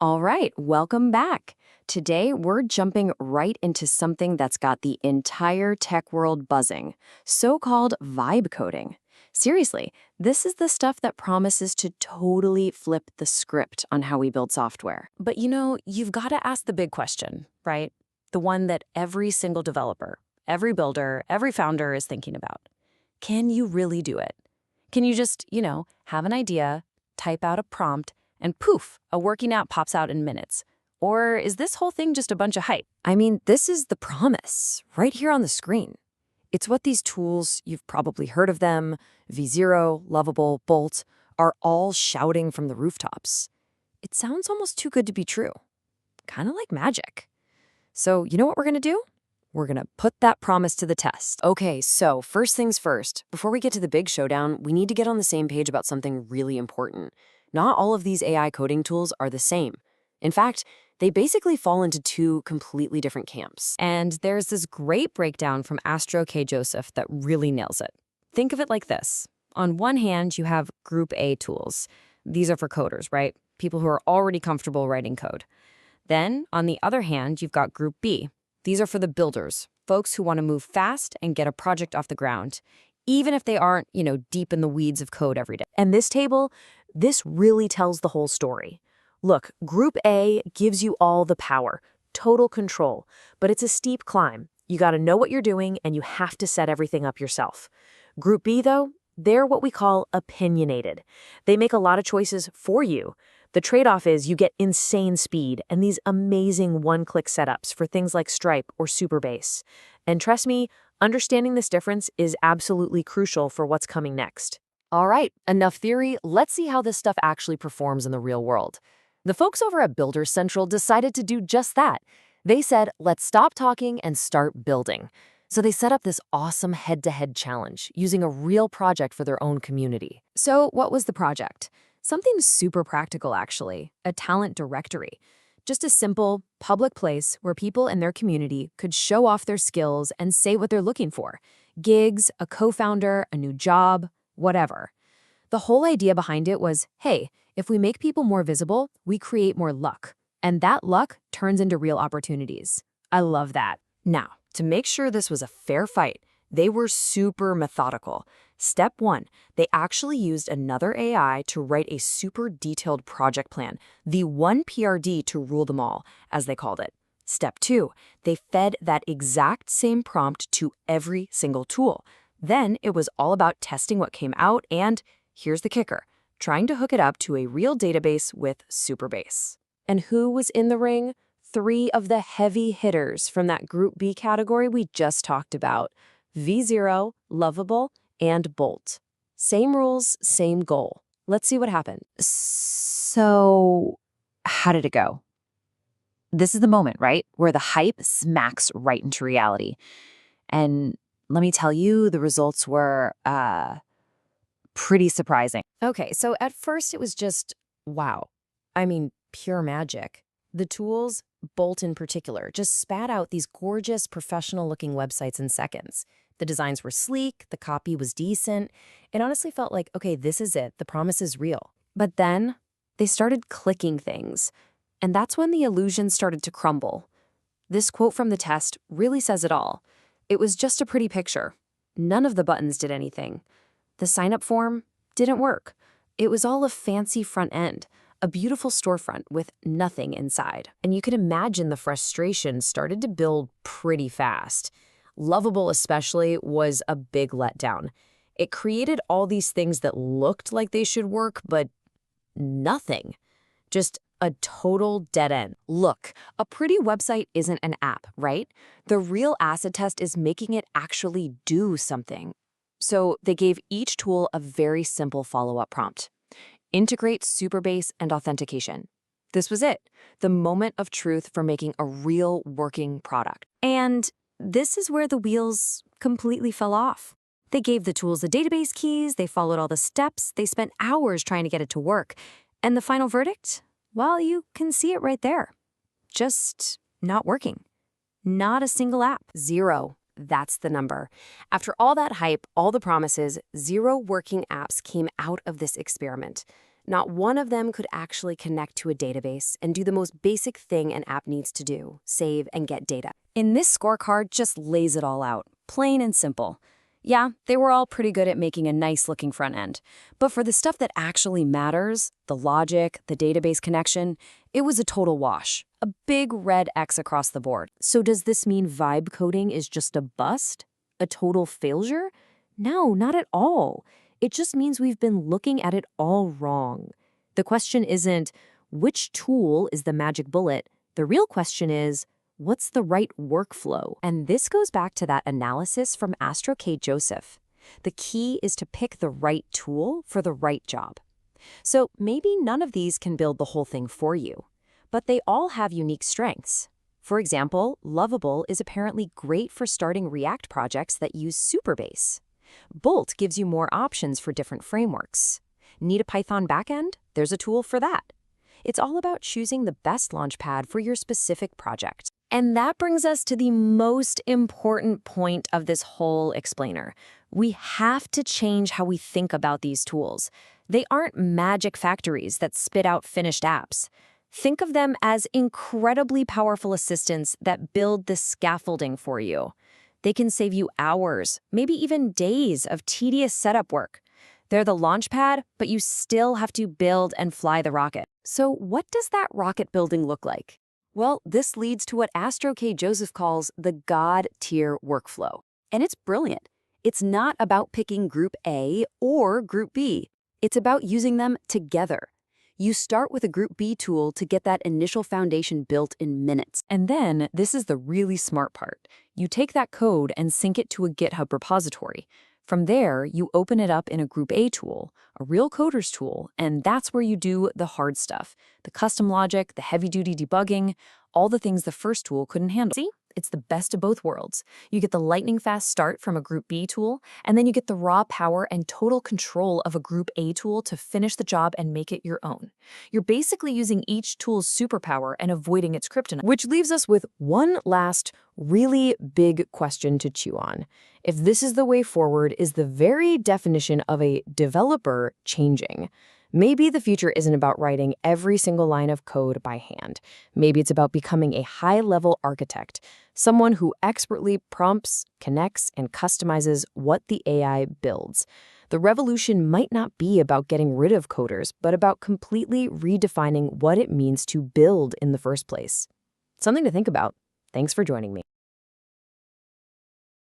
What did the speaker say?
All right, welcome back. Today, we're jumping right into something that's got the entire tech world buzzing, so-called vibe coding. Seriously, this is the stuff that promises to totally flip the script on how we build software. But you've got to ask the big question, right? The one that every single developer, every builder, every founder is thinking about. Can you really do it? Can you just, have an idea, type out a prompt, and poof, a working app pops out in minutes? Or is this whole thing just a bunch of hype? I mean, this is the promise, right here on the screen. It's what these tools, you've probably heard of them, VZero, Lovable, Bolt, are all shouting from the rooftops. It sounds almost too good to be true. Kind of like magic. So you know what we're going to do? We're going to put that promise to the test. Okay, so first things first, before we get to the big showdown, we need to get on the same page about something really important. Not all of these AI coding tools are the same. In fact, they basically fall into two completely different camps. And there's this great breakdown from Astro K. Joseph that really nails it. Think of it like this. On one hand, you have Group A tools. These are for coders, right? People who are already comfortable writing code. Then, on the other hand, you've got Group B. These are for the builders, folks who want to move fast and get a project off the ground, even if they aren't, deep in the weeds of code every day. And this really tells the whole story. Look, Group A gives you all the power, total control, but it's a steep climb. You got to know what you're doing, and you have to set everything up yourself. Group B, though, they're what we call opinionated. They make a lot of choices for you. The trade-off is you get insane speed and these amazing one-click setups for things like Stripe or Superbase. And trust me, understanding this difference is absolutely crucial for what's coming next. All right, enough theory. Let's see how this stuff actually performs in the real world. The folks over at Builders Central decided to do just that. They said, let's stop talking and start building. So they set up this awesome head-to-head challenge using a real project for their own community. So what was the project? Something super practical, actually, a talent directory. Just a simple, public place where people in their community could show off their skills and say what they're looking for. Gigs, a co-founder, a new job, whatever. The whole idea behind it was, hey, if we make people more visible, we create more luck. And that luck turns into real opportunities. I love that. Now, to make sure this was a fair fight, they were super methodical. Step 1, they actually used another AI to write a super detailed project plan, the one PRD to rule them all, as they called it. Step 2, they fed that exact same prompt to every single tool. Then it was all about testing what came out and, here's the kicker, trying to hook it up to a real database with Superbase. And who was in the ring? 3 of the heavy hitters from that Group B category we just talked about: VZero, Lovable, and Bolt. Same rules, same goal. Let's see what happened. So, how did it go? This is the moment, right? Where the hype smacks right into reality. And let me tell you, the results were, pretty surprising. Okay, so at first it was just, wow. I mean, pure magic. The tools, Bolt in particular, just spat out these gorgeous, professional-looking websites in seconds. The designs were sleek, the copy was decent. It honestly felt like, okay, this is it, the promise is real. But then they started clicking things, and that's when the illusion started to crumble. This quote from the test really says it all. It was just a pretty picture. None of the buttons did anything. The sign-up form didn't work. It was all a fancy front end, a beautiful storefront with nothing inside. And you could imagine the frustration started to build pretty fast. Lovable especially was a big letdown. It created all these things that looked like they should work, but nothing. Just a total dead end. Look, a pretty website isn't an app, right? The real acid test is making it actually do something. So they gave each tool a very simple follow-up prompt. Integrate Superbase and authentication. This was it, the moment of truth for making a real working product. And this is where the wheels completely fell off. They gave the tools the database keys, they followed all the steps, they spent hours trying to get it to work. And the final verdict? Well, you can see it right there. Just not working. Not a single app. 0. That's the number. After all that hype, all the promises, 0 working apps came out of this experiment. Not one of them could actually connect to a database and do the most basic thing an app needs to do, save and get data. And this scorecard just lays it all out, plain and simple. Yeah, they were all pretty good at making a nice-looking front end. But for the stuff that actually matters, the logic, the database connection, it was a total wash. A big red X across the board. So does this mean vibe coding is just a bust? A total failure? No, not at all. It just means we've been looking at it all wrong. The question isn't, which tool is the magic bullet? The real question is, what's the right workflow? And this goes back to that analysis from Astro K. Joseph. The key is to pick the right tool for the right job. So maybe none of these can build the whole thing for you, but they all have unique strengths. For example, Lovable is apparently great for starting React projects that use Supabase. Bolt gives you more options for different frameworks. Need a Python backend? There's a tool for that. It's all about choosing the best launchpad for your specific project. And that brings us to the most important point of this whole explainer. We have to change how we think about these tools. They aren't magic factories that spit out finished apps. Think of them as incredibly powerful assistants that build the scaffolding for you. They can save you hours, maybe even days of tedious setup work. They're the launchpad, but you still have to build and fly the rocket. So what does that rocket building look like? Well, this leads to what Astro K. Joseph calls the God-tier workflow. And it's brilliant. It's not about picking Group A or Group B. It's about using them together. You start with a Group B tool to get that initial foundation built in minutes. And then, this is the really smart part. You take that code and sync it to a GitHub repository. From there, you open it up in a Group A tool, a real coder's tool, and that's where you do the hard stuff. The custom logic, the heavy-duty debugging, all the things the first tool couldn't handle. See? It's the best of both worlds. You get the lightning-fast start from a Group B tool, and then you get the raw power and total control of a Group A tool to finish the job and make it your own. You're basically using each tool's superpower and avoiding its kryptonite. Which leaves us with one last, really big question to chew on. If this is the way forward, is the very definition of a developer changing? Maybe the future isn't about writing every single line of code by hand. Maybe it's about becoming a high-level architect, someone who expertly prompts, connects, and customizes what the AI builds. The revolution might not be about getting rid of coders, but about completely redefining what it means to build in the first place. Something to think about. Thanks for joining me.